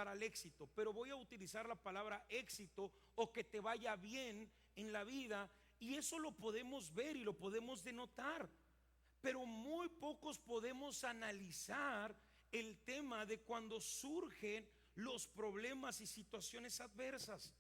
llegar al éxito, pero voy a utilizar la palabra éxito o que te vaya bien en la vida, y eso lo podemos ver y lo podemos denotar, pero muy pocos podemos analizar el tema de cuando surgen los problemas y situaciones adversas.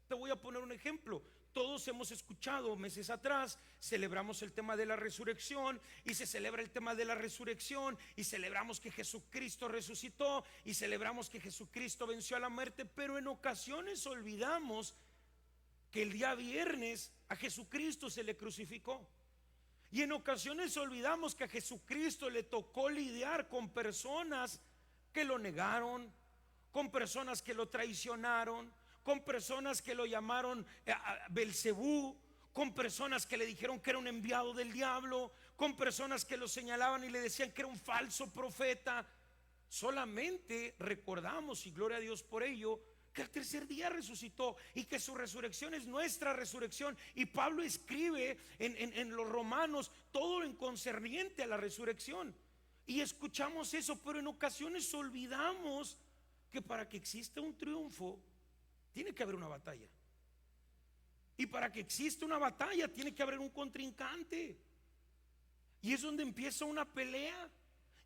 Te voy a poner un ejemplo. Todos hemos escuchado meses atrás, celebramos el tema de la resurrección, y se celebra el tema de la resurrección, y celebramos que Jesucristo resucitó, y celebramos que Jesucristo venció a la muerte, pero en ocasiones olvidamos que el día viernes a Jesucristo se le crucificó. Y en ocasiones olvidamos que a Jesucristo le tocó lidiar con personas que lo negaron, con personas que lo traicionaron, con personas que lo llamaron Belcebú, con personas que le dijeron que era un enviado del diablo, con personas que lo señalaban y le decían que era un falso profeta. Solamente recordamos, y gloria a Dios por ello, que al tercer día resucitó y que su resurrección es nuestra resurrección. Y Pablo escribe en los Romanos todo en concerniente a la resurrección. Y escuchamos eso, pero en ocasiones olvidamos que para que exista un triunfo tiene que haber una batalla. Y para que exista una batalla tiene que haber un contrincante. Y es donde empieza una pelea.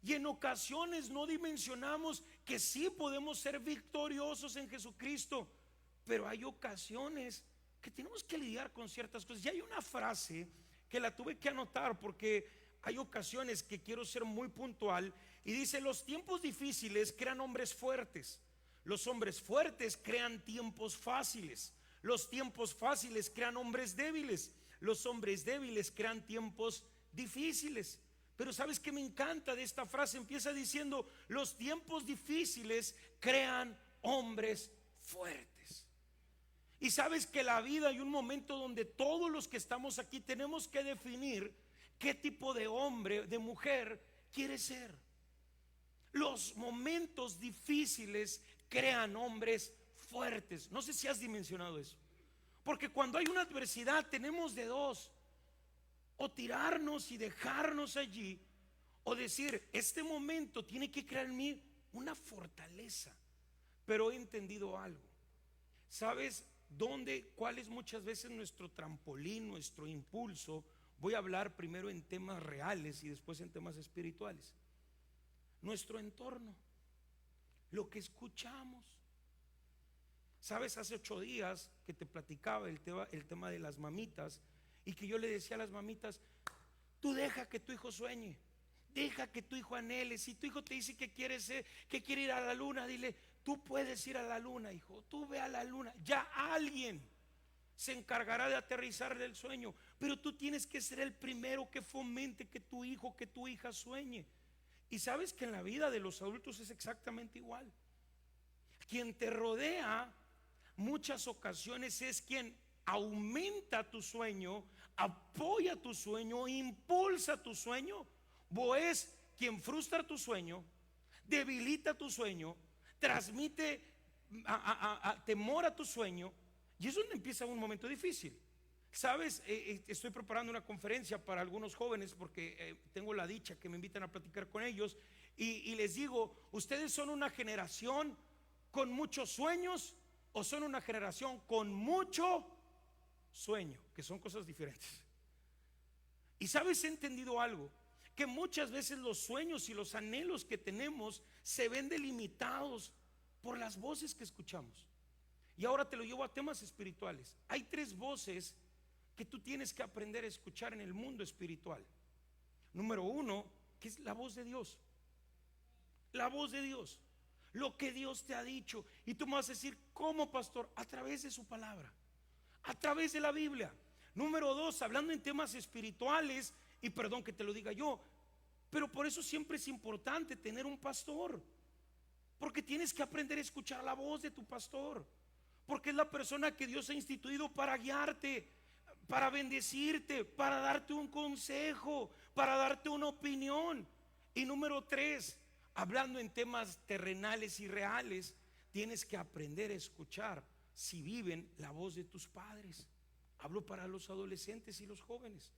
Y en ocasiones no dimensionamos que sí podemos ser victoriosos en Jesucristo, pero hay ocasiones que tenemos que lidiar con ciertas cosas. Y hay una frase que la tuve que anotar porque hay ocasiones que quiero ser muy puntual, y dice: los tiempos difíciles crean hombres fuertes, los hombres fuertes crean tiempos fáciles, los tiempos fáciles crean hombres débiles, los hombres débiles crean tiempos difíciles. Pero ¿sabes qué me encanta de esta frase? Empieza diciendo: los tiempos difíciles crean hombres fuertes. Y sabes que la vida hay un momento donde todos los que estamos aquí tenemos que definir qué tipo de hombre, de mujer quieres ser. Los momentos difíciles crean hombres fuertes. No sé si has dimensionado eso, porque cuando hay una adversidad tenemos de dos: o tirarnos y dejarnos allí, o decir: este momento tiene que crear en mí una fortaleza. Pero he entendido algo. ¿Sabes dónde, cuál es muchas veces nuestro trampolín, nuestro impulso? Voy a hablar primero en temas reales y después en temas espirituales. Nuestro entorno, lo que escuchamos. ¿Sabes? Hace 8 días que te platicaba el tema de las mamitas, y que yo le decía a las mamitas: tú deja que tu hijo sueñe, deja que tu hijo anhele. Si tu hijo te dice que quiere ir a la luna, dile: tú puedes ir a la luna, hijo, tú ve a la luna. Ya alguien se encargará de aterrizar el sueño, pero tú tienes que ser el primero que fomente que tu hijo, que tu hija sueñe. Y sabes que en la vida de los adultos es exactamente igual. Quien te rodea muchas ocasiones es quien aumenta tu sueño, apoya tu sueño, impulsa tu sueño. Es quien frustra tu sueño, debilita tu sueño, transmite temor a tu sueño. Y es donde empieza un momento difícil. Sabes, estoy preparando una conferencia para algunos jóvenes porque tengo la dicha que me invitan a platicar con ellos, y les digo: ustedes son una generación con muchos sueños, o son una generación con mucho sueño, que son cosas diferentes. Y sabes, he entendido algo, que muchas veces los sueños y los anhelos que tenemos se ven delimitados por las voces que escuchamos. Y ahora te lo llevo a temas espirituales. Hay 3 voces que tú tienes que aprender a escuchar en el mundo espiritual. Número 1, que es la voz de Dios. La voz de Dios, lo que Dios te ha dicho. Y tú me vas a decir: ¿cómo, pastor? A través de su palabra, a través de la Biblia. Número 2, hablando en temas espirituales, y perdón que te lo diga yo, pero por eso siempre es importante tener un pastor, porque tienes que aprender a escuchar la voz de tu pastor, porque es la persona que Dios ha instituido para guiarte, para bendecirte, para darte un consejo, para darte una opinión. Y número 3, hablando en temas terrenales y reales, tienes que aprender a escuchar, si viven, la voz de tus padres. Hablo para los adolescentes y los jóvenes.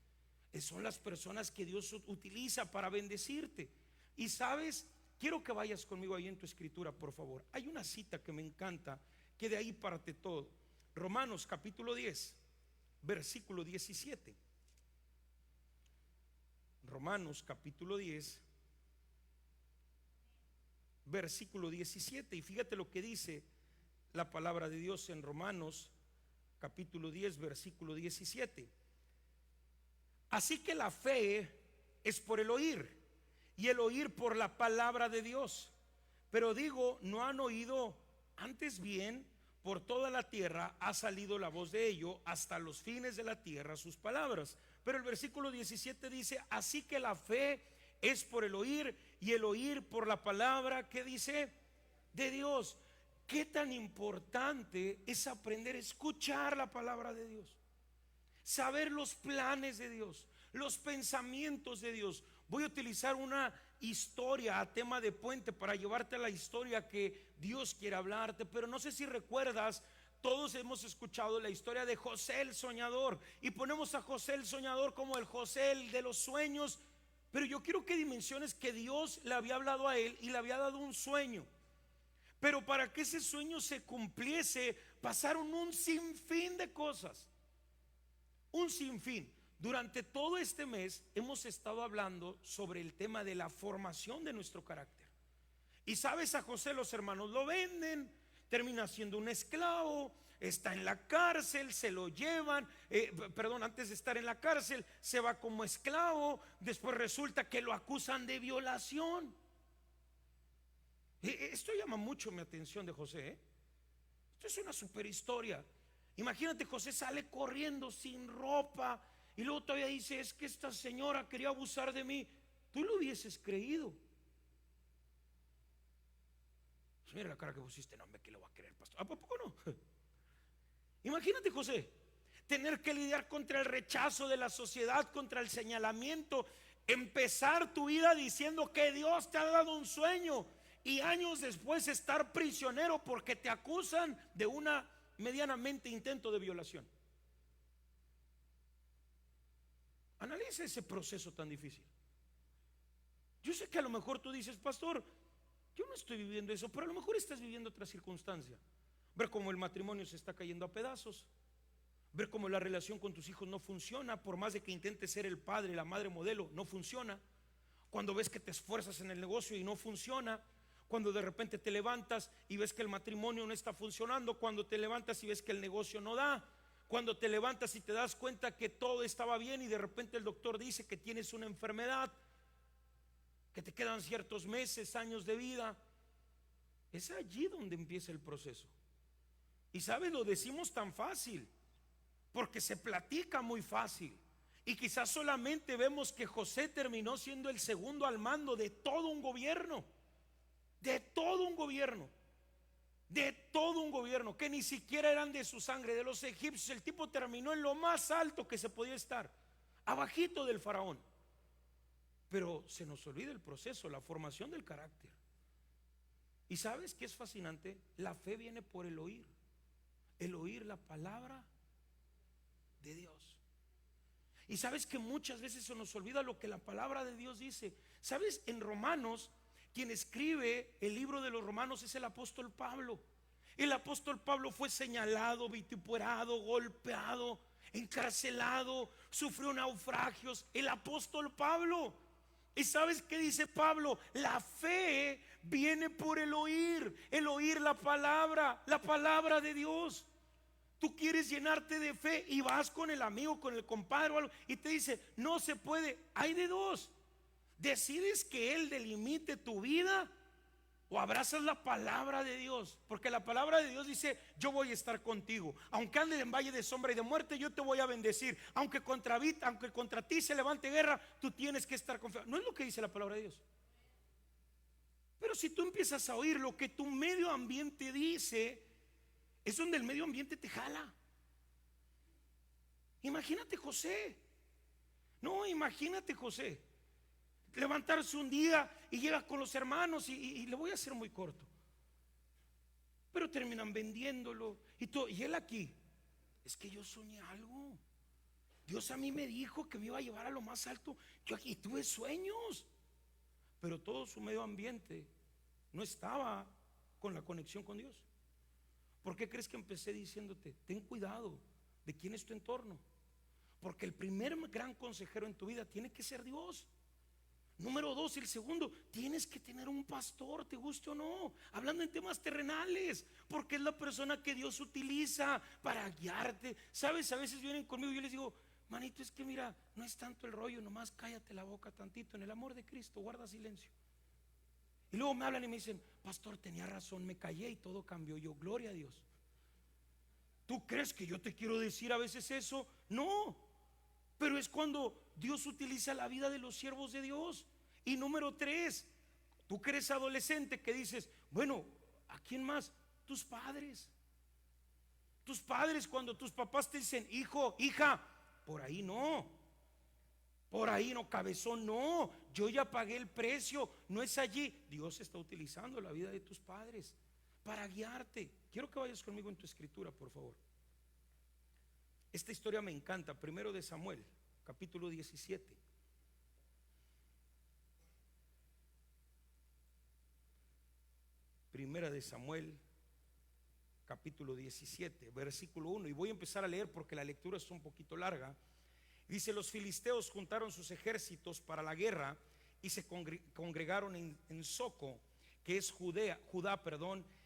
Son las personas que Dios utiliza para bendecirte. Y sabes, quiero que vayas conmigo ahí en tu escritura, por favor. Hay una cita que me encanta, que de ahí parte todo. Romanos capítulo 10, versículo 17. Romanos capítulo 10, versículo 17. Y fíjate lo que dice la palabra de Dios en Romanos capítulo 10, versículo 17. Así que la fe es por el oír, y el oír por la palabra de Dios. Pero digo, no han oído, antes bien por toda la tierra ha salido la voz de ello, hasta los fines de la tierra sus palabras. Pero el versículo 17 dice, así que la fe es por el oír, y el oír por la palabra, ¿qué dice? De Dios. ¿Qué tan importante es aprender a escuchar la palabra de Dios? Saber los planes de Dios, los pensamientos de Dios. Voy a utilizar una historia a tema de puente para llevarte a la historia que Dios quiere hablarte. Pero no sé si recuerdas, todos hemos escuchado la historia de José el soñador, y ponemos a José el soñador como el José el de los sueños. Pero yo quiero que dimensiones que Dios le había hablado a él y le había dado un sueño. Pero para que ese sueño se cumpliese, pasaron un sinfín de cosas. Un sinfín. Durante todo este mes hemos estado hablando sobre el tema de la formación de nuestro carácter. Y sabes, a José los hermanos lo venden, termina siendo un esclavo, está en la cárcel, se lo llevan, antes de estar en la cárcel se va como esclavo, después resulta que lo acusan de violación. Esto llama mucho mi atención de José, ¿eh? Esto es una super historia. Imagínate, José sale corriendo sin ropa, y luego todavía dice, es que esta señora quería abusar de mí. Tú lo hubieses creído. Pues mira la cara que pusiste. No, hombre, ¿qué lo va a creer, pastor? ¿A poco no? Imagínate, José, tener que lidiar contra el rechazo de la sociedad, contra el señalamiento, empezar tu vida diciendo que Dios te ha dado un sueño, y años después estar prisionero porque te acusan de una medianamente intento de violación. Analiza ese proceso tan difícil. Yo sé que a lo mejor tú dices, pastor, yo no estoy viviendo eso, pero a lo mejor estás viviendo otra circunstancia. Ver cómo el matrimonio se está cayendo a pedazos, ver cómo la relación con tus hijos no funciona, por más de que intentes ser el padre, la madre modelo, no funciona. Cuando ves que te esfuerzas en el negocio y no funciona, cuando de repente te levantas y ves que el matrimonio no está funcionando, cuando te levantas y ves que el negocio no da, cuando te levantas y te das cuenta que todo estaba bien y de repente el doctor dice que tienes una enfermedad, que te quedan ciertos meses, años de vida. Es allí donde empieza el proceso. Y sabes, lo decimos tan fácil porque se platica muy fácil, y quizás solamente vemos que José terminó siendo el segundo al mando de todo un gobierno, de todo un gobierno, de todo un gobierno que ni siquiera eran de su sangre, de los egipcios. El tipo terminó en lo más alto que se podía estar, abajito del faraón. Pero se nos olvida el proceso, la formación del carácter. Y sabes qué es fascinante, la fe viene por el oír la palabra de Dios. Y sabes que muchas veces se nos olvida lo que la palabra de Dios dice. Sabes, en Romanos, quien escribe el libro de los Romanos es el apóstol Pablo. El apóstol Pablo fue señalado, vituperado, golpeado, encarcelado, sufrió naufragios. El apóstol Pablo. ¿Y sabes qué dice Pablo? La fe viene por el oír la palabra de Dios. Tú quieres llenarte de fe y vas con el amigo, con el compadre o algo, y te dice, no se puede. Hay de dos: decides que él delimite tu vida, o abrazas la palabra de Dios, porque la palabra de Dios dice, yo voy a estar contigo, aunque andes en valle de sombra y de muerte, yo te voy a bendecir, aunque contra ti se levante guerra, tú tienes que estar confiado. ¿No es lo que dice la palabra de Dios? Pero si tú empiezas a oír lo que tu medio ambiente dice, es donde el medio ambiente te jala. Imagínate José levantarse un día y llega con los hermanos, y le voy a hacer muy corto, pero terminan vendiéndolo y todo, y él aquí, es que yo soñé algo, Dios a mí me dijo que me iba a llevar a lo más alto, yo aquí tuve sueños. Pero todo su medio ambiente no estaba con la conexión con Dios. ¿Por qué crees que empecé diciéndote, ten cuidado de quién es tu entorno? Porque el primer gran consejero en tu vida tiene que ser Dios. Número dos, el segundo, tienes que tener un pastor, te guste o no, hablando en temas terrenales, porque es la persona que Dios utiliza para guiarte. Sabes, a veces vienen conmigo y yo les digo, manito, es que mira, no es tanto el rollo, nomás cállate la boca tantito, en el amor de Cristo, guarda silencio. Y luego me hablan y me dicen, pastor, tenía razón, me callé y todo cambió. Yo, gloria a Dios. ¿Tú crees que yo te quiero decir a veces eso? No, pero es cuando Dios utiliza la vida de los siervos de Dios. Y número tres, tú que eres adolescente, que dices, bueno, ¿a quién más? Tus padres. Tus padres, cuando tus papás te dicen, hijo, hija, por ahí no. Por ahí no, cabezón, no. Yo ya pagué el precio, no es allí. Dios está utilizando la vida de tus padres para guiarte. Quiero que vayas conmigo en tu escritura, por favor. Esta historia me encanta. Primero de Samuel, capítulo 17. Primera de Samuel, capítulo 17, versículo 1. Y voy a empezar a leer porque la lectura es un poquito larga. Dice: los filisteos juntaron sus ejércitos para la guerra y se congregaron en Soco, que es Judá,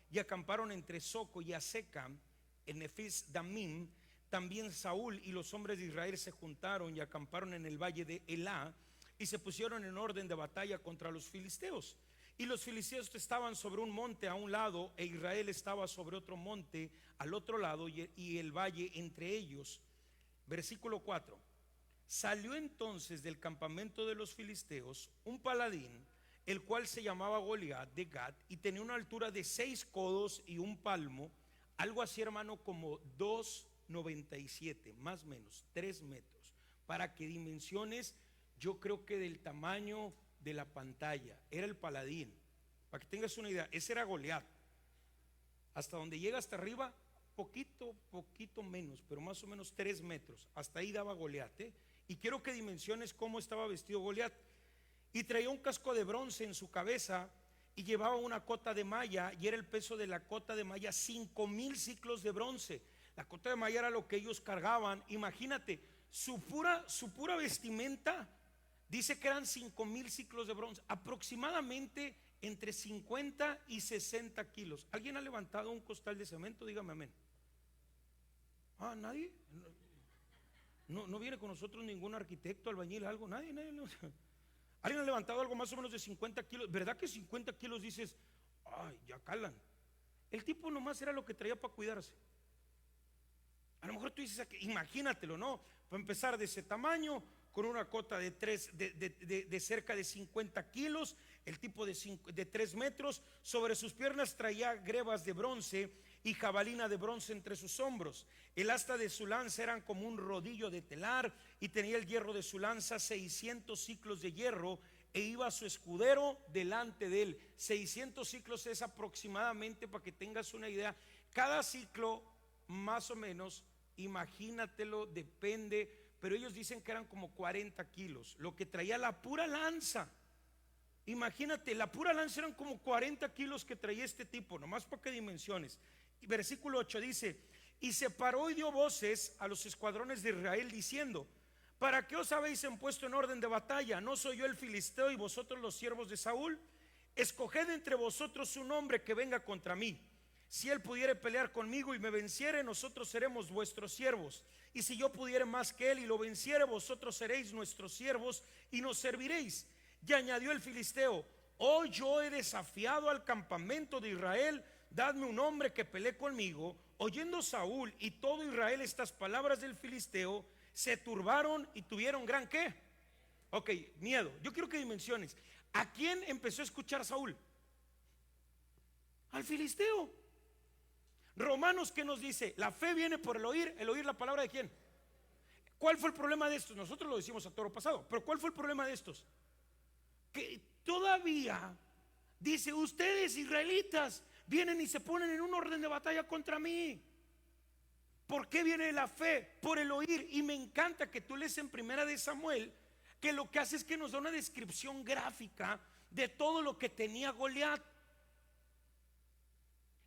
y acamparon entre Soco y Aseca, en Nefis Damim. También Saúl y los hombres de Israel se juntaron y acamparon en el valle de Elá y se pusieron en orden de batalla contra los filisteos. Y los filisteos estaban sobre un monte a un lado e Israel estaba sobre otro monte al otro lado, y el valle entre ellos. Versículo 4. Salió entonces del campamento de los filisteos un paladín, el cual se llamaba Goliat de Gat, y tenía una altura de 6 codos y un palmo, algo así, hermano, como 2,97, más o menos 3 metros. Para que dimensiones, yo creo que del tamaño de la pantalla. Era el paladín, para que tengas una idea. Ese era Goliat. Hasta donde llega, hasta arriba, poquito menos, pero más o menos 3 metros. Hasta ahí daba Goliat, Y quiero que dimensiones cómo estaba vestido Goliat. Y traía un casco de bronce en su cabeza y llevaba una cota de malla, y era el peso de la cota de malla 5,000 ciclos de bronce. La cota de malla era lo que ellos cargaban. Imagínate, su pura vestimenta dice que eran 5,000 ciclos de bronce, aproximadamente entre 50 y 60 kilos. ¿Alguien ha levantado un costal de cemento? Dígame amén. ¿Nadie? No viene con nosotros ningún arquitecto, albañil, algo, nadie. ¿Alguien ha levantado algo más o menos de 50 kilos? ¿Verdad que 50 kilos dices, ay, ya calan? El tipo nomás era lo que traía para cuidarse. A lo mejor tú dices, imagínatelo, ¿no? Para empezar, de ese tamaño, con una cota de cerca de 50 kilos, el tipo de 3 metros. Sobre sus piernas traía grebas de bronce y jabalina de bronce entre sus hombros. El asta de su lanza eran como un rodillo de telar, y tenía el hierro de su lanza 600 ciclos de hierro, e iba su escudero delante de él. 600 ciclos es aproximadamente, para que tengas una idea, cada ciclo más o menos, imagínatelo, depende, pero ellos dicen que eran como 40 kilos, lo que traía la pura lanza. Imagínate, la pura lanza eran como 40 kilos que traía este tipo, nomás para que dimensiones. Y versículo 8 dice: y se paró y dio voces a los escuadrones de Israel diciendo: ¿para qué os habéis puesto en orden de batalla? ¿No soy yo el filisteo y vosotros los siervos de Saúl? Escoged entre vosotros un hombre que venga contra mí. Si él pudiere pelear conmigo y me venciere, nosotros seremos vuestros siervos. Y si yo pudiere más que él y lo venciere, vosotros seréis nuestros siervos y nos serviréis. Y añadió el filisteo: hoy yo he desafiado al campamento de Israel, dadme un hombre que pelee conmigo. Oyendo Saúl y todo Israel estas palabras del filisteo, se turbaron y tuvieron gran ¿qué? Ok, miedo. Yo quiero que dimensiones. ¿A quién empezó a escuchar Saúl? Al filisteo. Romanos, ¿qué nos dice? La fe viene por el oír la palabra de quién. ¿Cuál fue el problema de estos? Nosotros lo decimos a toro pasado, pero ¿cuál fue el problema de estos? Que todavía dice: ustedes israelitas vienen y se ponen en un orden de batalla contra mí. ¿Por qué viene la fe? Por el oír. Y me encanta que tú lees en Primera de Samuel, que lo que hace es que nos da una descripción gráfica de todo lo que tenía Goliat.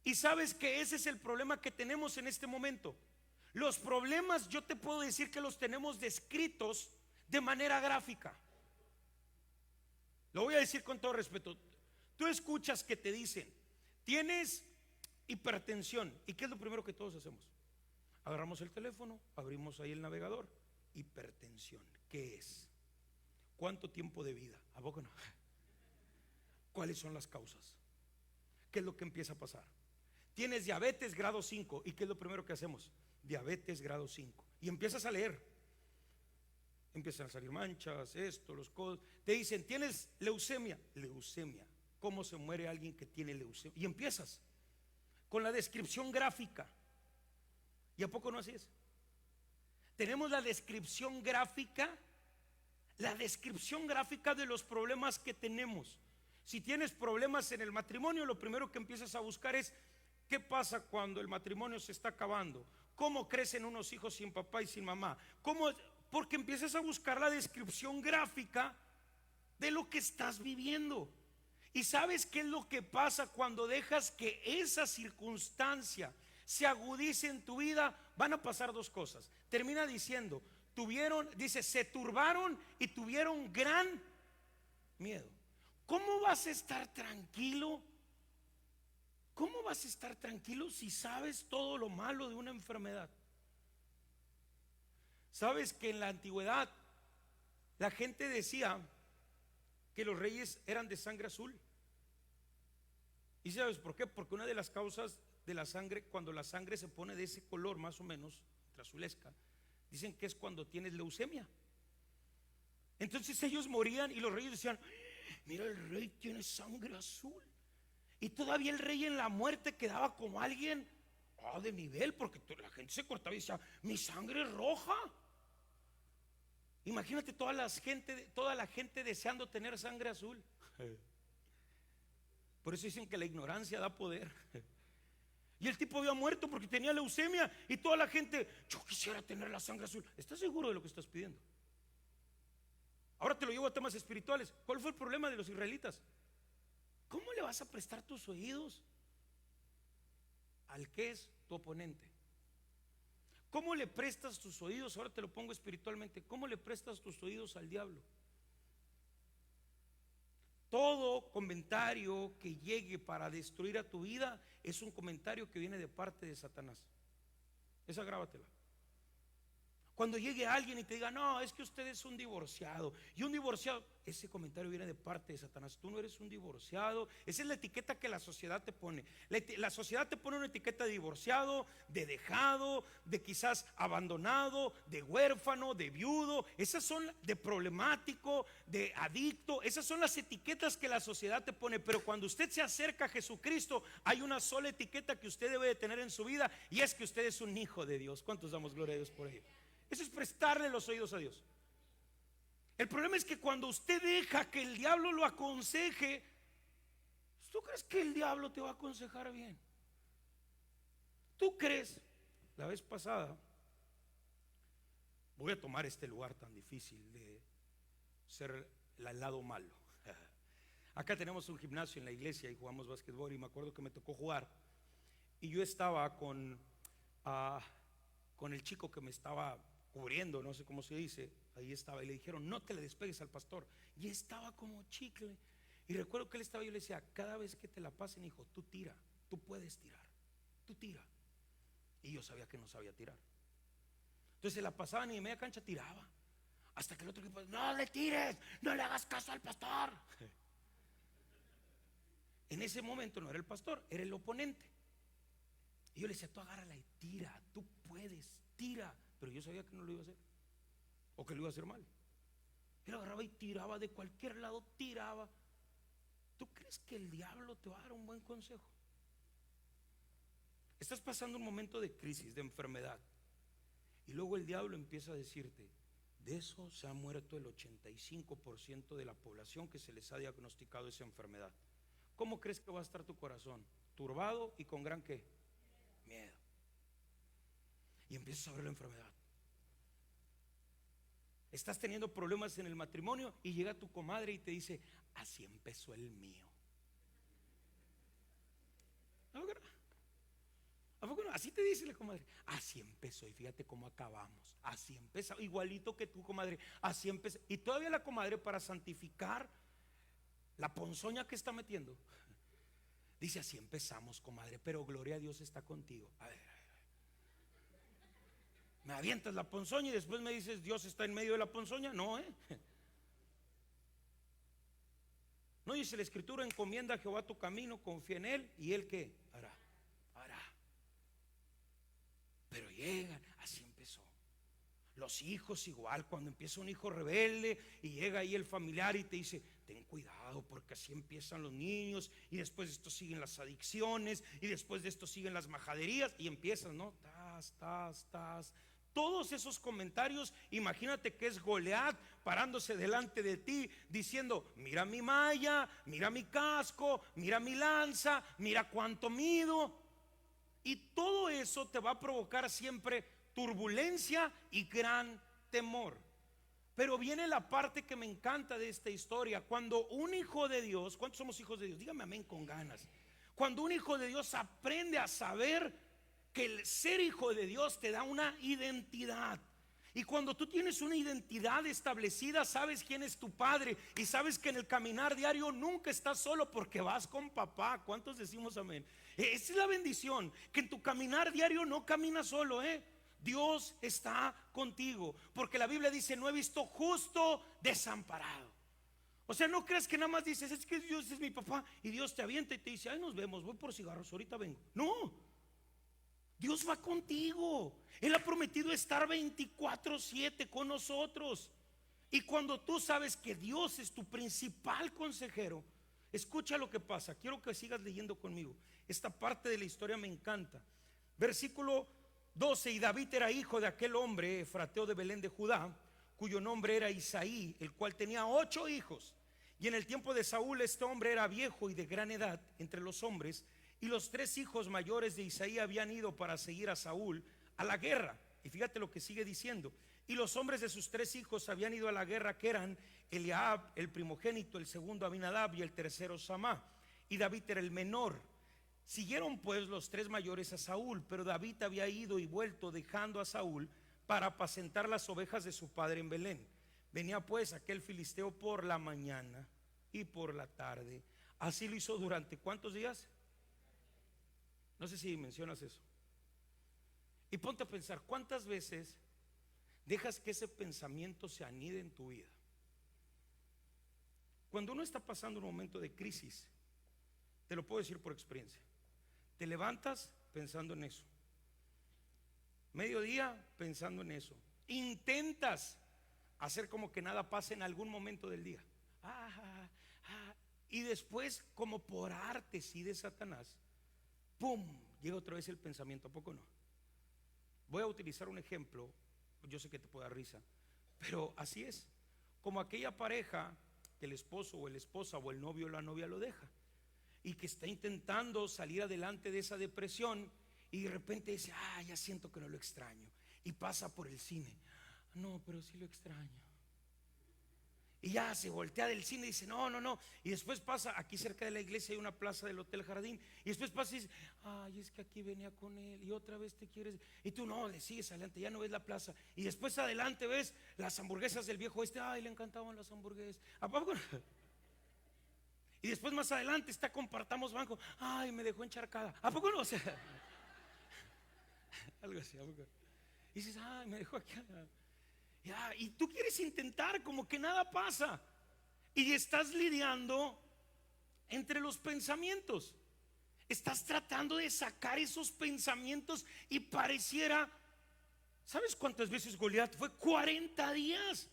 Y sabes que ese es el problema que tenemos en este momento. Los problemas yo te puedo decir que los tenemos descritos de manera gráfica. Lo voy a decir con todo respeto. Tú escuchas que te dicen: tienes hipertensión. ¿Y qué es lo primero que todos hacemos? Agarramos el teléfono, abrimos ahí el navegador. Hipertensión, ¿qué es? ¿Cuánto tiempo de vida? ¿A poco no? ¿Cuáles son las causas? ¿Qué es lo que empieza a pasar? Tienes diabetes grado 5. ¿Y qué es lo primero que hacemos? Diabetes grado 5. Y empiezas a leer. Empiezan a salir manchas, esto, los codos. Te dicen: tienes leucemia. Leucemia. ¿Cómo se muere alguien que tiene leucemia? Y empiezas con la descripción gráfica. ¿Y a poco no así es? Tenemos la descripción gráfica. La descripción gráfica de los problemas que tenemos. Si tienes problemas en el matrimonio, lo primero que empiezas a buscar es: ¿qué pasa cuando el matrimonio se está acabando? ¿Cómo crecen unos hijos sin papá y sin mamá? ¿Cómo? Porque empiezas a buscar la descripción gráfica de lo que estás viviendo. ¿Y sabes qué es lo que pasa cuando dejas que esa circunstancia se agudice en tu vida? Van a pasar dos cosas. Termina diciendo: dice, se turbaron y tuvieron gran miedo. ¿Cómo vas a estar tranquilo? ¿Cómo vas a estar tranquilo si sabes todo lo malo de una enfermedad? Sabes que en la antigüedad la gente decía que los reyes eran de sangre azul. ¿Y sabes por qué? Porque una de las causas de la sangre, cuando la sangre se pone de ese color más o menos azulesca, dicen que es cuando tienes leucemia. Entonces ellos morían y los reyes decían: mira, el rey tiene sangre azul. Y todavía el rey en la muerte quedaba como alguien de nivel, porque la gente se cortaba y decía: mi sangre es roja. Imagínate toda la gente deseando tener sangre azul. Por eso dicen que la ignorancia da poder. Y el tipo había muerto porque tenía leucemia. Y toda la gente: yo quisiera tener la sangre azul. ¿Estás seguro de lo que estás pidiendo? Ahora te lo llevo a temas espirituales. ¿Cuál fue el problema de los israelitas? ¿Cómo le vas a prestar tus oídos al que es tu oponente? ¿Cómo le prestas tus oídos? Ahora te lo pongo espiritualmente. ¿Cómo le prestas tus oídos al diablo? Todo comentario que llegue para destruir a tu vida es un comentario que viene de parte de Satanás. Esa grábatela. Cuando llegue alguien y te diga: no, es que usted es un divorciado. Y un divorciado, ese comentario viene de parte de Satanás. Tú no eres un divorciado. Esa es la etiqueta que la sociedad te pone. La sociedad te pone una etiqueta de divorciado, de dejado, de quizás abandonado, de huérfano, de viudo. Esas son de problemático, de adicto. Esas son las etiquetas que la sociedad te pone. Pero cuando usted se acerca a Jesucristo, hay una sola etiqueta que usted debe de tener en su vida, y es que usted es un hijo de Dios. ¿Cuántos damos gloria a Dios por ello? Eso es prestarle los oídos a Dios. El problema es que cuando usted deja que el diablo lo aconseje, ¿tú crees que el diablo te va a aconsejar bien? ¿Tú crees? La vez pasada, voy a tomar este lugar tan difícil de ser el lado malo. Acá tenemos un gimnasio en la iglesia y jugamos básquetbol, y me acuerdo que me tocó jugar. Y yo estaba con el chico que me estaba cubriendo, no sé cómo se dice. Ahí estaba, y le dijeron: no te le despegues al pastor. Y estaba como chicle. Y recuerdo que él estaba, yo le decía: cada vez que te la pasen, hijo, tú tira, tú puedes tirar, tú tira. Y yo sabía que no sabía tirar. Entonces se la pasaban y en media cancha tiraba, hasta que el otro equipo: no le tires, no le hagas caso al pastor. En ese momento no era el pastor, era el oponente. Y yo le decía: tú agárrala y tira, tú puedes, tira. Pero yo sabía que no lo iba a hacer, o que lo iba a hacer mal. Él agarraba y tiraba de cualquier lado, tiraba. ¿Tú crees que el diablo te va a dar un buen consejo? Estás pasando un momento de crisis, de enfermedad, y luego el diablo empieza a decirte: de eso se ha muerto el 85% de la población que se les ha diagnosticado esa enfermedad. ¿Cómo crees que va a estar tu corazón? Turbado y con gran ¿qué? Miedo. Y empiezas a ver la enfermedad. Estás teniendo problemas en el matrimonio y llega tu comadre y te dice: así empezó el mío. ¿No, verdad? así te dice la comadre. Así empezó y fíjate cómo acabamos. Así empezó, igualito que tú, comadre. Así empezó. Y todavía la comadre, para santificar la ponzoña que está metiendo, dice: así empezamos, comadre, pero gloria a Dios está contigo. A ver, me avientas la ponzoña y después me dices: Dios está en medio de la ponzoña. No, no dice la escritura: encomienda a Jehová tu camino, confía en él y él ¿qué hará? Hará. Pero llegan, así empezó. Los hijos igual, cuando empieza un hijo rebelde y llega ahí el familiar y te dice: ten cuidado porque así empiezan los niños, y después de esto siguen las adicciones, y después de esto siguen las majaderías, y empiezas, ¿no? Todos esos comentarios, imagínate que es Goliat parándose delante de ti diciendo: mira mi malla, mira mi casco, mira mi lanza, mira cuánto mido. Y todo eso te va a provocar siempre turbulencia y gran temor. Pero viene la parte que me encanta de esta historia. Cuando un hijo de Dios, ¿cuántos somos hijos de Dios? Dígame amén con ganas. Cuando un hijo de Dios aprende a saber que el ser hijo de Dios te da una identidad. Y cuando tú tienes una identidad establecida, sabes quién es tu padre y sabes que en el caminar diario nunca estás solo porque vas con papá. ¿Cuántos decimos amén? Esa es la bendición, que en tu caminar diario no caminas solo, Dios está contigo, porque la Biblia dice: no he visto justo desamparado. O sea, no creas que nada más dices: es que Dios es mi papá, y Dios te avienta y te dice: ay, nos vemos, voy por cigarros, ahorita vengo. No, Dios va contigo. Él ha prometido estar 24/7 con nosotros. Y cuando tú sabes que Dios es tu principal consejero, escucha lo que pasa. Quiero que sigas leyendo conmigo. Esta parte de la historia me encanta. Versículo 12: y David era hijo de aquel hombre efrateo de Belén de Judá, cuyo nombre era Isaí, el cual tenía 8 hijos. Y en el tiempo de Saúl este hombre era viejo y de gran edad entre los hombres, y los 3 hijos mayores de Isaí habían ido para seguir a Saúl a la guerra. Y fíjate lo que sigue diciendo: y los hombres de sus 3 hijos habían ido a la guerra, que eran Eliab el primogénito, el segundo Abinadab y el tercero Samá. Y David era el menor. Siguieron pues los 3 mayores a Saúl, pero David había ido y vuelto, dejando a Saúl para apacentar las ovejas de su padre en Belén. Venía pues aquel filisteo por la mañana y por la tarde. Así lo hizo durante ¿cuántos días? No sé si mencionas eso. Y ponte a pensar: ¿cuántas veces dejas que ese pensamiento se anide en tu vida? Cuando uno está pasando un momento de crisis, te lo puedo decir por experiencia, te levantas pensando en eso, mediodía pensando en eso, intentas hacer como que nada pase en algún momento del día, y después, como por arte sí de Satanás, ¡pum!, llega otra vez el pensamiento. ¿A poco no? Voy a utilizar un ejemplo. Yo sé que te puede dar risa, pero así es. Como aquella pareja que el esposo o la esposa o el novio o la novia lo deja, y que está intentando salir adelante de esa depresión, y de repente dice: ya siento que no lo extraño, y pasa por el cine: no, pero sí lo extraño. Y ya se voltea del cine y dice: no. Y después pasa, aquí cerca de la iglesia hay una plaza del Hotel Jardín, y después pasa y dice: es que aquí venía con él, y otra vez te quieres. Y tú no, le sigues adelante, ya no ves la plaza. Y después adelante ves las hamburguesas del viejo le encantaban las hamburguesas. ¿A poco no? Y después más adelante está Compartamos Banco: me dejó encharcada. ¿A poco no? O sea, algo así. Y dices: me dejó aquí. Y tú quieres intentar como que nada pasa, y estás lidiando entre los pensamientos. Estás tratando de sacar esos pensamientos y pareciera, ¿sabes cuántas veces Goliat fue? 40 días.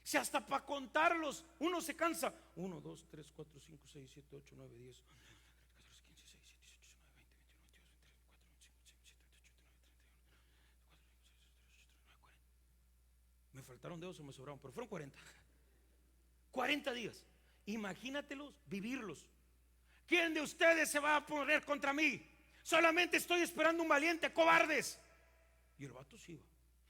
Si hasta para contarlos uno se cansa. 1, 2, 3, 4, 5, 6, 7, 8, 9, 10, 14, 15, 16, 17, 18, 19, 20, 21, 22, 23, 24, 25, 26, 27, 28, 29, 30. Me faltaron dedos o me sobraron, pero fueron 40. 40 días. Imagínatelos, vivirlos. ¿Quién de ustedes se va a poner contra mí? Solamente estoy esperando un valiente, cobardes. Y el vato se iba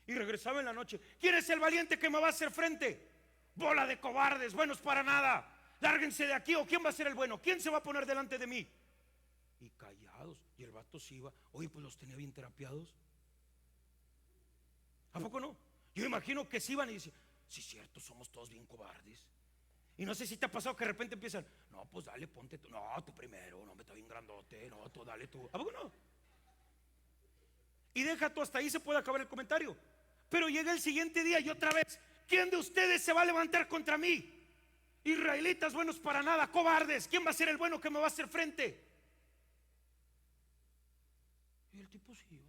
y regresaba en la noche: ¿quién es el valiente que me va a hacer frente? Bola de cobardes, buenos para nada, lárguense de aquí. ¿O quién va a ser el bueno? ¿Quién se va a poner delante de mí? Y callados. Y el vato se iba. Oye, pues los tenía bien terapiados. ¿A poco no? Yo imagino que se iban y dicen: sí, cierto, somos todos bien cobardes. Y no sé si te ha pasado que de repente empiezan: no, pues dale, ponte tú. No, tú primero, no, me está bien grandote. No, tú dale tú. ¿A poco no? Y deja tú, hasta ahí se puede acabar el comentario. Pero llega el siguiente día y otra vez: ¿quién de ustedes se va a levantar contra mí? Israelitas buenos para nada, cobardes. ¿Quién va a ser el bueno que me va a hacer frente? Y el tipo se iba.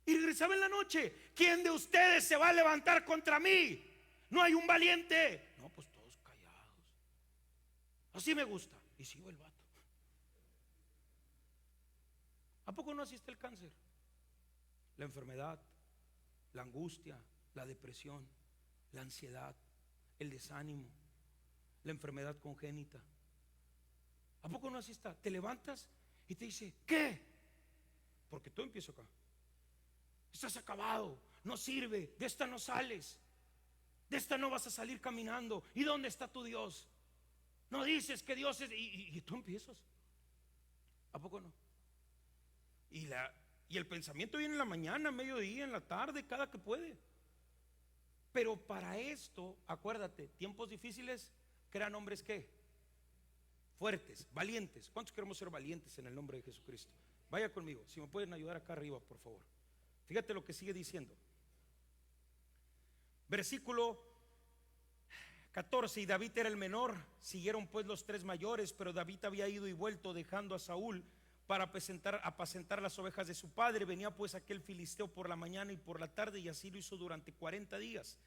Y regresaba en la noche: ¿quién de ustedes se va a levantar contra mí? No hay un valiente. No, pues todos callados. Así me gusta. Y se iba el vato. ¿A poco no así está el cáncer? La enfermedad, la angustia, la depresión, la ansiedad, el desánimo, la enfermedad congénita. ¿A poco no así está? Te levantas y te dice: ¿qué? Porque todo empieza acá. Estás acabado, no sirve, de esta no sales, de esta no vas a salir caminando. ¿Y dónde está tu Dios? No dices que Dios es. Y tú empiezas. ¿A poco no? Y el pensamiento viene en la mañana, mediodía, en la tarde, cada que puede. Pero para esto, acuérdate, tiempos difíciles crean hombres ¿qué? Fuertes, valientes. ¿Cuántos queremos ser valientes en el nombre de Jesucristo? Vaya conmigo, si me pueden ayudar acá arriba, por favor. Fíjate lo que sigue diciendo. Versículo 14: y David era el menor, siguieron pues los tres mayores, pero David había ido y vuelto dejando a Saúl para apacentar las ovejas de su padre. Venía pues aquel filisteo por la mañana y por la tarde, y así lo hizo durante 40 días.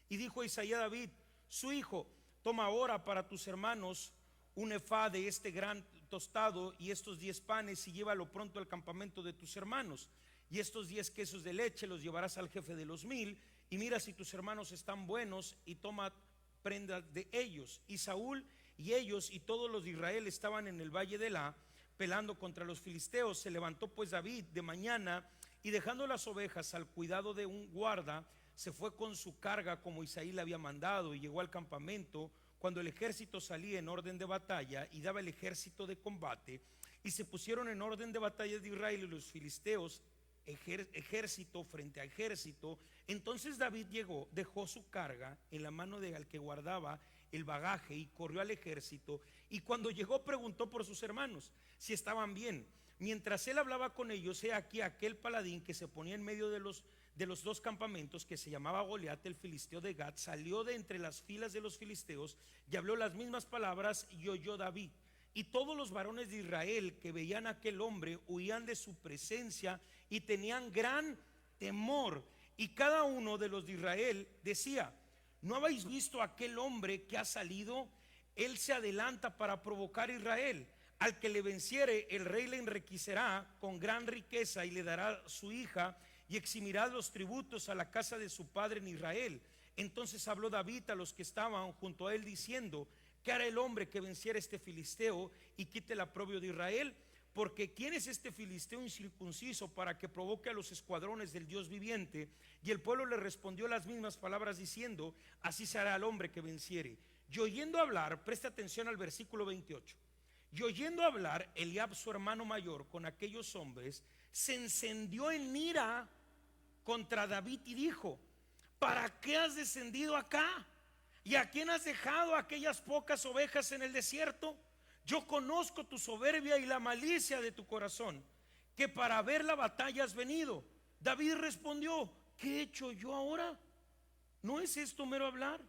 Y dijo Isaí a David, su hijo: toma ahora para tus hermanos un efá de este gran tostado y estos 10 panes, y llévalo pronto al campamento de tus hermanos. Y estos 10 quesos de leche los llevarás al jefe de los 1000, y mira si tus hermanos están buenos, y toma prenda de ellos. Y Saúl y ellos y todos los de Israel estaban en el valle de Elá, pelando contra los filisteos. Se levantó pues David de mañana, y dejando las ovejas al cuidado de un guarda, se fue con su carga como Isaí le había mandado, y llegó al campamento cuando el ejército salía en orden de batalla y daba el ejército de combate. Y se pusieron en orden de batalla de Israel y los filisteos, ejército frente a ejército. Entonces David llegó, dejó su carga en la mano de al que guardaba el bagaje, y corrió al ejército. Y cuando llegó, preguntó por sus hermanos si estaban bien. Mientras él hablaba con ellos, he aquí aquel paladín que se ponía en medio de los dos campamentos, que se llamaba Goliat el filisteo de Gat, salió de entre las filas de los filisteos y habló las mismas palabras, y oyó David. Y todos los varones de Israel que veían a aquel hombre huían de su presencia y tenían gran temor. Y cada uno de los de Israel decía: ¿no habéis visto a aquel hombre que ha salido? Él se adelanta para provocar a Israel. Al que le venciere, el rey le enriquecerá con gran riqueza y le dará su hija, y eximirá los tributos a la casa de su padre en Israel. Entonces habló David a los que estaban junto a él diciendo: ¿qué hará el hombre que venciera a este filisteo y quite el oprobio de Israel? Porque ¿quién es este filisteo incircunciso para que provoque a los escuadrones del Dios viviente? Y el pueblo le respondió las mismas palabras diciendo: así se hará al hombre que venciere. Y oyendo hablar, presta atención al versículo 28. Y oyendo hablar Eliab su hermano mayor con aquellos hombres, se encendió en ira contra David y dijo: ¿para qué has descendido acá? ¿Y a quién has dejado aquellas pocas ovejas en el desierto? Yo conozco tu soberbia y la malicia de tu corazón, que para ver la batalla has venido. David respondió: ¿qué he hecho yo ahora? ¿No es esto mero hablar?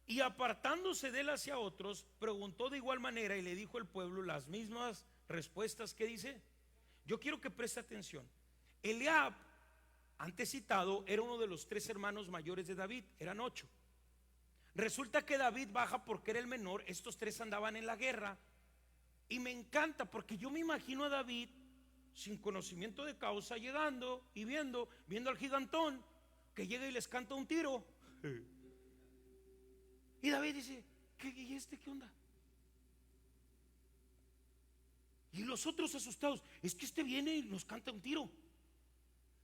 Y apartándose de él hacia otros, preguntó de igual manera, y le dijo el pueblo las mismas respuestas que dice. Yo quiero que preste atención. Eliab, antes citado, era uno de los 3 hermanos mayores de David, eran 8. Resulta que David baja porque era el menor. Estos 3 andaban en la guerra. Y me encanta porque yo me imagino a David sin conocimiento de causa, llegando y viendo al gigantón que llega y les canta un tiro. Y David dice: ¿y este qué onda? Y los otros asustados: es que este viene y nos canta un tiro.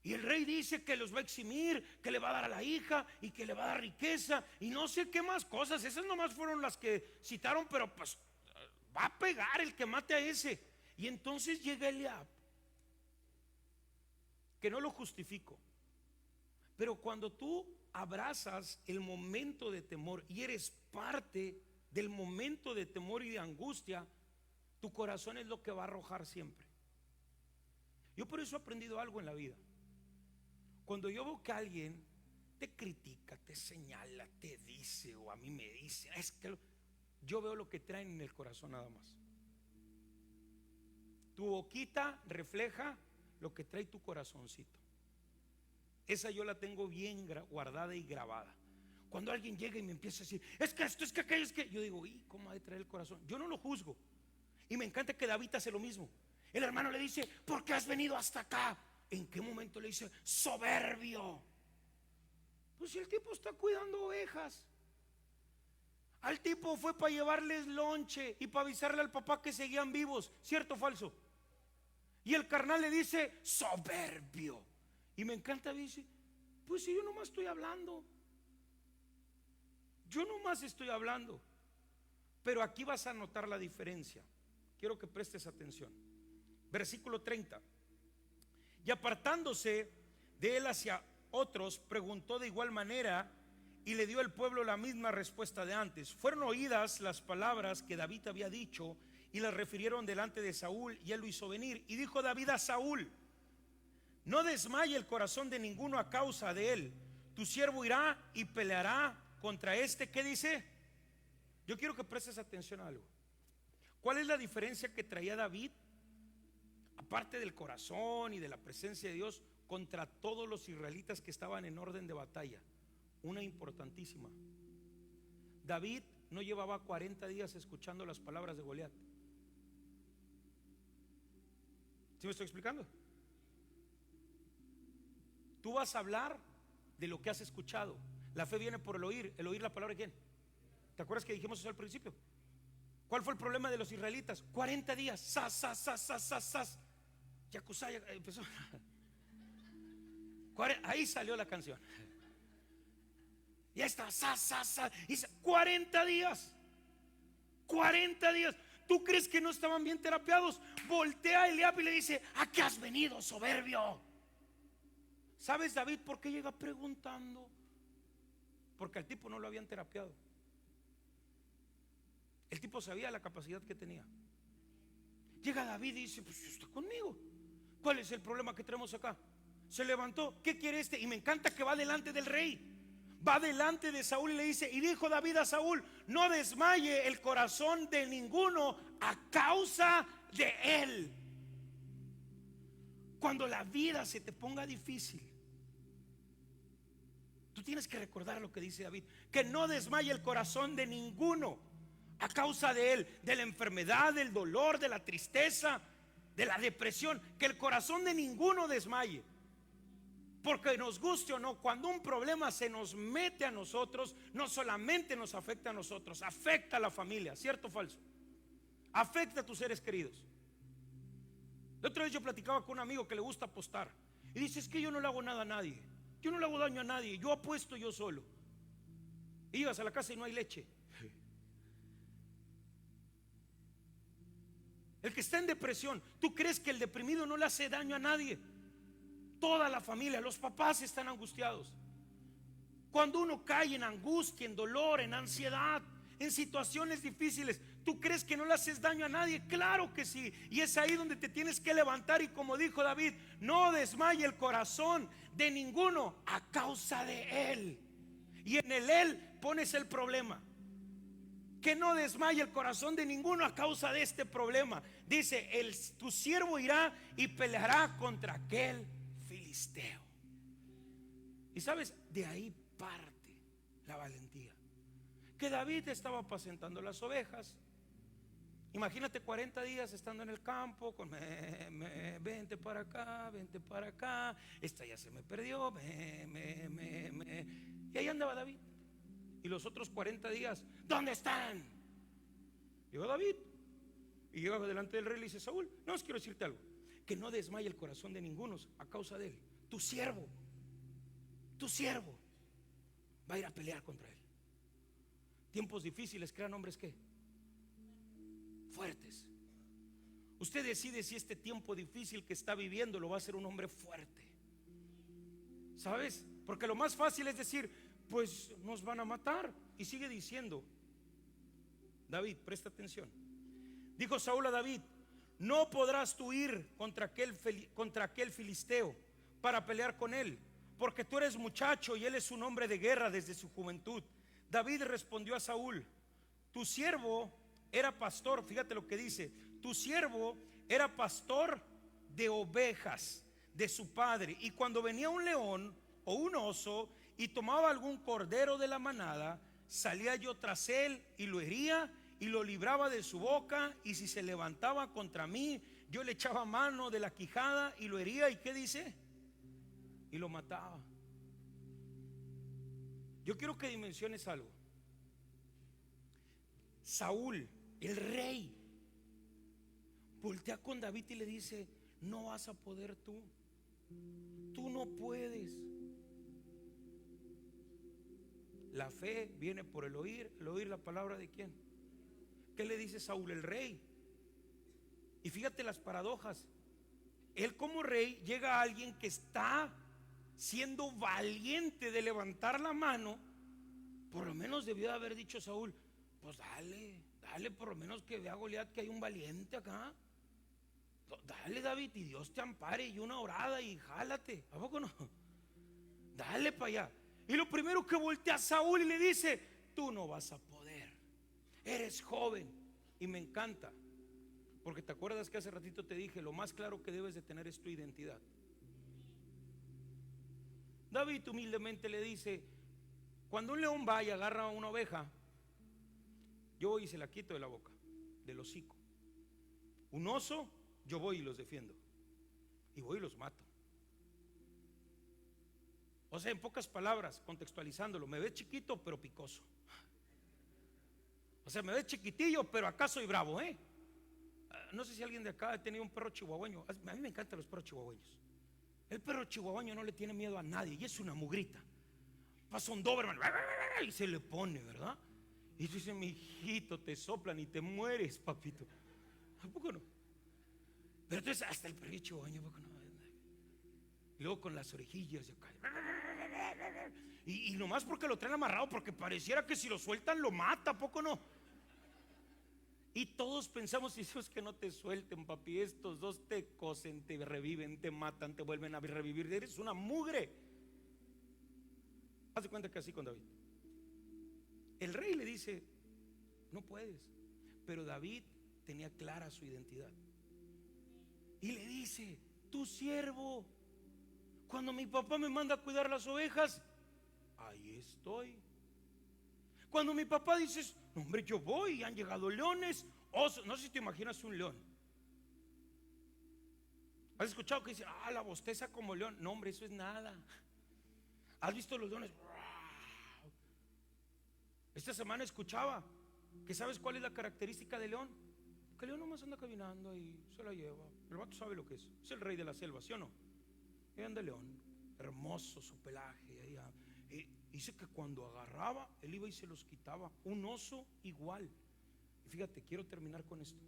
Y el rey dice que los va a eximir, que le va a dar a la hija y que le va a dar riqueza y no sé qué más cosas. Esas nomás fueron las que citaron, pero pues va a pegar el que mate a ese. Y entonces llega Eliab, que no lo justifico, pero cuando tú abrazas el momento de temor y eres parte del momento de temor y de angustia, tu corazón es lo que va a arrojar siempre. Yo por eso he aprendido algo en la vida. Cuando yo veo que alguien te critica, te señala, te dice, o a mí me dice, es que yo veo lo que traen en el corazón nada más. Tu boquita refleja lo que trae tu corazoncito. Esa yo la tengo bien guardada y grabada. Cuando alguien llega y me empieza a decir, es que esto, es que aquello, es que, yo digo, ¿y cómo ha de traer el corazón? Yo no lo juzgo. Y me encanta que David hace lo mismo. El hermano le dice, ¿por qué has venido hasta acá? ¿En qué momento le dice, soberbio? Pues si el tipo está cuidando ovejas. Al tipo fue para llevarles lonche y para avisarle al papá que seguían vivos. ¿Cierto o falso? Y el carnal le dice, soberbio. Y me encanta, dice, pues si yo nomás estoy hablando. Yo nomás estoy hablando. Pero aquí vas a notar la diferencia. Quiero que prestes atención. Versículo 30. Y apartándose de él hacia otros, preguntó de igual manera, y le dio el pueblo la misma respuesta de antes. Fueron oídas las palabras que David había dicho, y las refirieron delante de Saúl, y él lo hizo venir. Y dijo David a Saúl, no desmaye el corazón de ninguno a causa de él. Tu siervo irá y peleará contra este. ¿Qué dice? Yo quiero que prestes atención a algo. ¿Cuál es la diferencia que traía David, aparte del corazón y de la presencia de Dios, contra todos los israelitas que estaban en orden de batalla? Una importantísima. David no llevaba 40 días escuchando las palabras de Goliat. ¿Sí me estoy explicando? Tú vas a hablar de lo que has escuchado. La fe viene por el oír la palabra de ¿quién? ¿Te acuerdas que dijimos eso al principio? ¿Cuál fue el problema de los israelitas? 40 días, sas. Yakusá empezó. Ahí salió la canción. Ya está, sas. 40 días. 40 días. ¿Tú crees que no estaban bien terapiados? Voltea a Eliab y le dice, ¿a qué has venido, soberbio? ¿Sabes, David, por qué llega preguntando? Porque al tipo no lo habían terapiado. El tipo sabía la capacidad que tenía. Llega David y dice, pues está conmigo. ¿Cuál es el problema que tenemos acá? Se levantó, ¿qué quiere este? Y me encanta que va delante del rey. Va delante de Saúl y le dice, y dijo David a Saúl, no desmaye el corazón de ninguno a causa de él. Cuando la vida se te ponga difícil, tú tienes que recordar lo que dice David, que no desmaye el corazón de ninguno a causa de él, de la enfermedad, del dolor, de la tristeza, de la depresión. Que el corazón de ninguno desmaye. Porque nos guste o no, cuando un problema se nos mete a nosotros, no solamente nos afecta a nosotros, afecta a la familia. ¿Cierto o falso? Afecta a tus seres queridos. La otra vez yo platicaba con un amigo que le gusta apostar y dice, es que yo no le hago nada a nadie, yo no le hago daño a nadie, yo apuesto yo solo. Y llegas a la casa y no hay leche. El que está en depresión, ¿tú crees que el deprimido no le hace daño a nadie? Toda la familia, los papás están angustiados. Cuando uno cae en angustia, en dolor, en ansiedad, en situaciones difíciles, ¿tú crees que no le haces daño a nadie? Claro que sí. Y es ahí donde te tienes que levantar. Y como dijo David, no desmaye el corazón de ninguno a causa de él. Y en el él pones el problema. Que no desmaye el corazón de ninguno a causa de este problema. Dice, tu siervo irá y peleará contra aquel filisteo. Y sabes, de ahí parte la valentía. Que David estaba apacentando las ovejas. Imagínate 40 días estando en el campo con vente para acá, esta ya se me perdió, y ahí andaba David. Y los otros 40 días, ¿dónde están? Llegó David y llegaba delante del rey y le dice, Saúl, no os quiero decirte algo, que no desmaye el corazón de ninguno a causa de él. Tu siervo va a ir a pelear contra él. Tiempos difíciles crean hombres ¿qué? Fuertes. Usted decide si este tiempo difícil que está viviendo lo va a hacer un hombre fuerte. ¿Sabes? Porque lo más fácil es decir, pues nos van a matar. Y sigue diciendo David, presta atención. Dijo Saúl a David: no podrás tú ir contra aquel filisteo para pelear con él, porque tú eres muchacho y él es un hombre de guerra desde su juventud. David respondió a Saúl: tu siervo era pastor. Fíjate lo que dice: tu siervo era pastor de ovejas de su padre, y cuando venía un león o un oso y tomaba algún cordero de la manada, salía yo tras él y lo hería y lo libraba de su boca, y si se levantaba contra mí, yo le echaba mano de la quijada y lo hería. ¿Y qué dice? Y lo mataba. Yo quiero que dimensiones algo. Saúl, el rey, voltea con David y le dice: no vas a poder tú. Tú no puedes. La fe viene por el oír la palabra de quién. ¿Qué le dice Saúl, el rey? Y fíjate las paradojas. Él como rey llega a alguien que está siendo valiente de levantar la mano. Por lo menos debió de haber dicho Saúl: pues dale, por lo menos que vea a Goliat que hay un valiente acá. Dale, David, y Dios te ampare, y una orada y jálate. ¿A poco no? Dale para allá. Y lo primero que voltea a Saúl y le dice: tú no vas a poder, eres joven. Y me encanta, porque te acuerdas que hace ratito te dije, lo más claro que debes de tener es tu identidad. David humildemente le dice: cuando un león va y agarra a una oveja, yo voy y se la quito de la boca, del hocico. Un oso, yo voy y los defiendo, y voy y los mato. O sea, en pocas palabras, contextualizándolo, me ves chiquito pero picoso. O sea, me ves chiquitillo pero acá soy bravo, ¿eh? No sé si alguien de acá ha tenido un perro chihuahueño. A mí me encantan los perros chihuahueños. El perro chihuahueño no le tiene miedo a nadie, y es una mugrita. Pasa un Doberman y se le pone, ¿verdad? Y dice: mi hijito, te soplan y te mueres, papito. ¿A poco no? Pero entonces hasta el perro chihuahueño, ¿a poco no? Y luego con las orejillas de acá. Y nomás porque lo traen amarrado, porque pareciera que si lo sueltan lo mata, ¿a poco no? Y todos pensamos: si es que no te suelten, papi, estos dos te cosen, te reviven, te matan, te vuelven a revivir, eres una mugre. Haz de cuenta que así con David. El rey le dice: no puedes. Pero David tenía clara su identidad. Y le dice: tu siervo, cuando mi papá me manda a cuidar las ovejas, ahí estoy. Cuando mi papá dice: no, hombre, yo voy, han llegado leones, osos. No sé si te imaginas un león. ¿Has escuchado que dicen: la bosteza como león? No, hombre, eso es nada. ¿Has visto los leones? Esta semana escuchaba que, ¿sabes cuál es la característica del león? Que el león nomás anda caminando y se la lleva. El vato sabe lo que es. Es el rey de la selva, ¿sí o no? Y anda el león, hermoso su pelaje. Y dice que cuando agarraba, él iba y se los quitaba. Un oso igual. Y fíjate, quiero terminar con esto.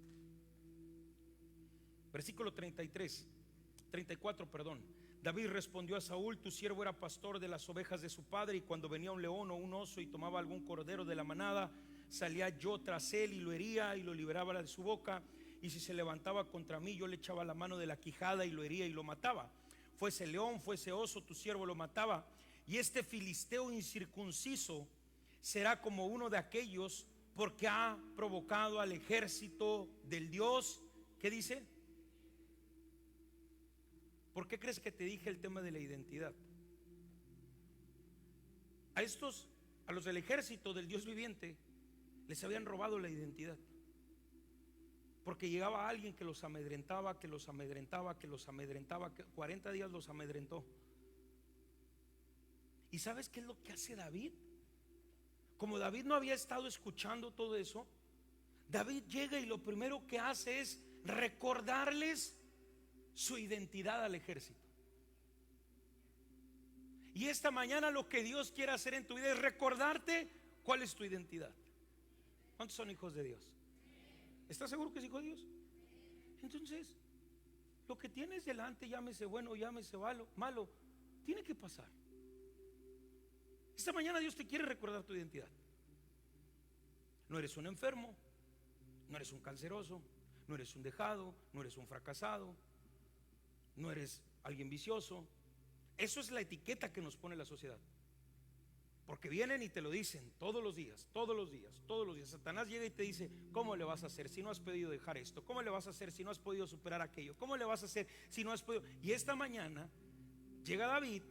Versículo 34, perdón. David respondió a Saúl: tu siervo era pastor de las ovejas de su padre, y cuando venía un león o un oso y tomaba algún cordero de la manada, salía yo tras él y lo hería y lo liberaba de su boca, y si se levantaba contra mí, yo le echaba la mano de la quijada y lo hería y lo mataba. Fuese león, fuese oso, tu siervo lo mataba. Y este filisteo incircunciso será como uno de aquellos, porque ha provocado al ejército del Dios. ¿Qué dice? ¿Por qué crees que te dije el tema de la identidad? A los del ejército del Dios viviente, les habían robado la identidad. Porque llegaba alguien que los amedrentaba, que 40 días los amedrentó. ¿Y sabes qué es lo que hace David? Como David no había estado escuchando todo eso, David llega y lo primero que hace es recordarles su identidad al ejército. Y esta mañana lo que Dios quiere hacer en tu vida es recordarte cuál es tu identidad. ¿Cuántos son hijos de Dios? ¿Estás seguro que es hijo de Dios? Entonces, lo que tienes delante, llámese bueno, llámese malo, tiene que pasar. Esta mañana Dios te quiere recordar tu identidad. No eres un enfermo, no eres un canceroso, no eres un dejado, no eres un fracasado, no eres alguien vicioso. Eso es la etiqueta que nos pone la sociedad. Porque vienen y te lo dicen todos los días, todos los días, todos los días. Satanás llega y te dice: ¿cómo le vas a hacer si no has podido dejar esto? ¿Cómo le vas a hacer si no has podido superar aquello? ¿Cómo le vas a hacer si no has podido? Y esta mañana llega David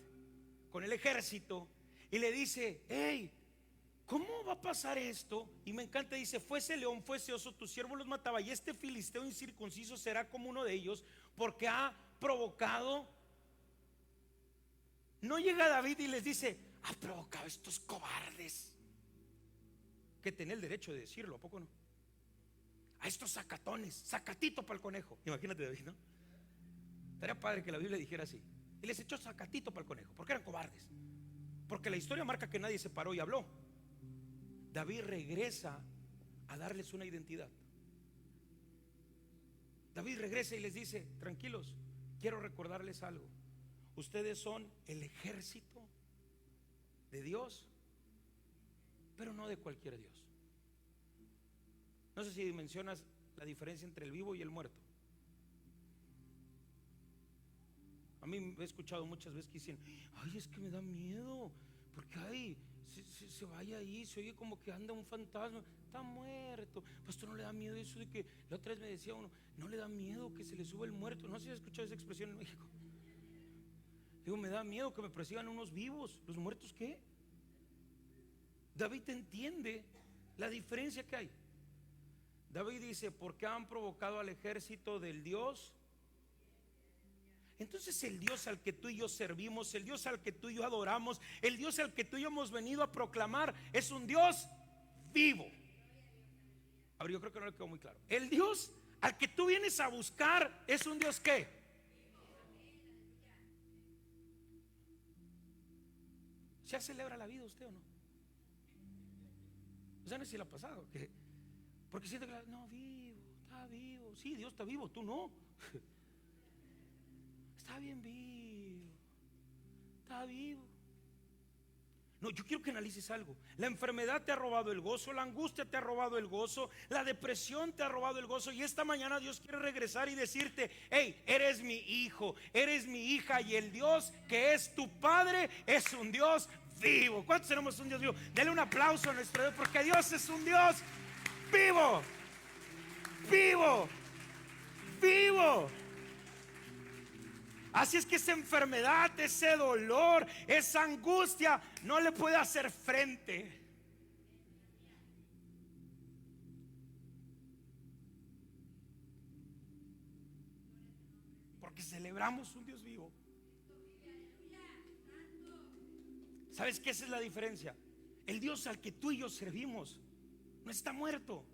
con el ejército y le dice: hey, ¿cómo va a pasar esto? Y me encanta, dice: fuese león, fuese oso, tu siervo los mataba, y este filisteo incircunciso será como uno de ellos, porque ha provocado. No llega David y les dice: ha provocado estos cobardes, que tiene el derecho de decirlo, ¿a poco no? A estos sacatones, sacatito para el conejo. Imagínate, David, ¿no? Estaría padre que la Biblia dijera así: y les echó sacatito para el conejo, porque eran cobardes. Porque la historia marca que nadie se paró y habló. David regresa a darles una identidad. David regresa y les dice: tranquilos, quiero recordarles algo. Ustedes son el ejército de Dios, pero no de cualquier Dios. No sé si dimensionas la diferencia entre el vivo y el muerto. A mí me he escuchado muchas veces que dicen: ay, es que me da miedo, porque ay, se vaya ahí, se oye como que anda un fantasma, está muerto. Pastor, ¿no le da miedo eso de que la otra vez me decía uno: no le da miedo que se le suba el muerto? No sé si has escuchado esa expresión en México. Digo, me da miedo que me persigan unos vivos. ¿Los muertos qué? David entiende la diferencia que hay. David dice: porque han provocado al ejército del Dios. Entonces el Dios al que tú y yo servimos, el Dios al que tú y yo adoramos, el Dios al que tú y yo hemos venido a proclamar, es un Dios vivo. A ver, yo creo que no le quedó muy claro. El Dios al que tú vienes a buscar es un Dios ¿qué? ¿Se celebra la vida usted o no? O sea, no sé si le ha pasado porque siente que no, vivo, está vivo. Sí, Dios está vivo, tú no. Está bien vivo, está vivo. No, yo quiero que analices algo. La enfermedad te ha robado el gozo, la angustia te ha robado el gozo, la depresión te ha robado el gozo. Y esta mañana Dios quiere regresar y decirte: hey, eres mi hijo, eres mi hija, y el Dios que es tu Padre es un Dios vivo. ¿Cuántos tenemos un Dios vivo? Dele un aplauso a nuestro Dios, porque Dios es un Dios vivo, vivo, vivo. Así es que esa enfermedad, ese dolor, esa angustia no le puede hacer frente. Porque celebramos un Dios vivo. ¿Sabes qué? Esa es la diferencia. El Dios al que tú y yo servimos no está muerto.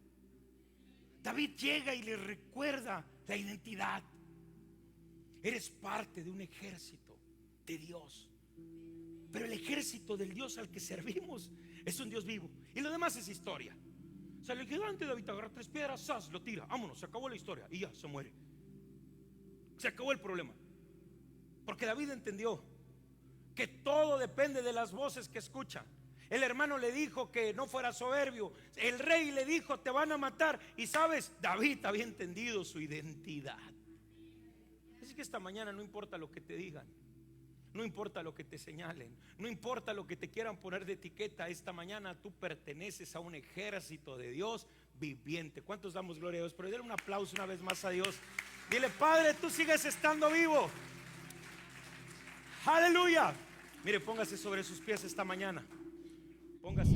David llega y le recuerda la identidad. Eres parte de un ejército de Dios, pero el ejército del Dios al que servimos es un Dios vivo. Y lo demás es historia. O sea, el gigante de David agarra 3 piedras, ¡zas!, lo tira, vámonos, se acabó la historia y ya se muere. Se acabó el problema. Porque David entendió que todo depende de las voces que escuchan. El hermano le dijo que no fuera soberbio. El rey le dijo: te van a matar. Y sabes, David había entendido su identidad. Así que esta mañana no importa lo que te digan, no importa lo que te señalen, no importa lo que te quieran poner de etiqueta. Esta mañana tú perteneces a un ejército de Dios viviente. ¿Cuántos damos gloria a Dios? Pero dale un aplauso una vez más a Dios. Dile: Padre, tú sigues estando vivo. Aleluya. Mire, póngase sobre sus pies esta mañana. Póngase.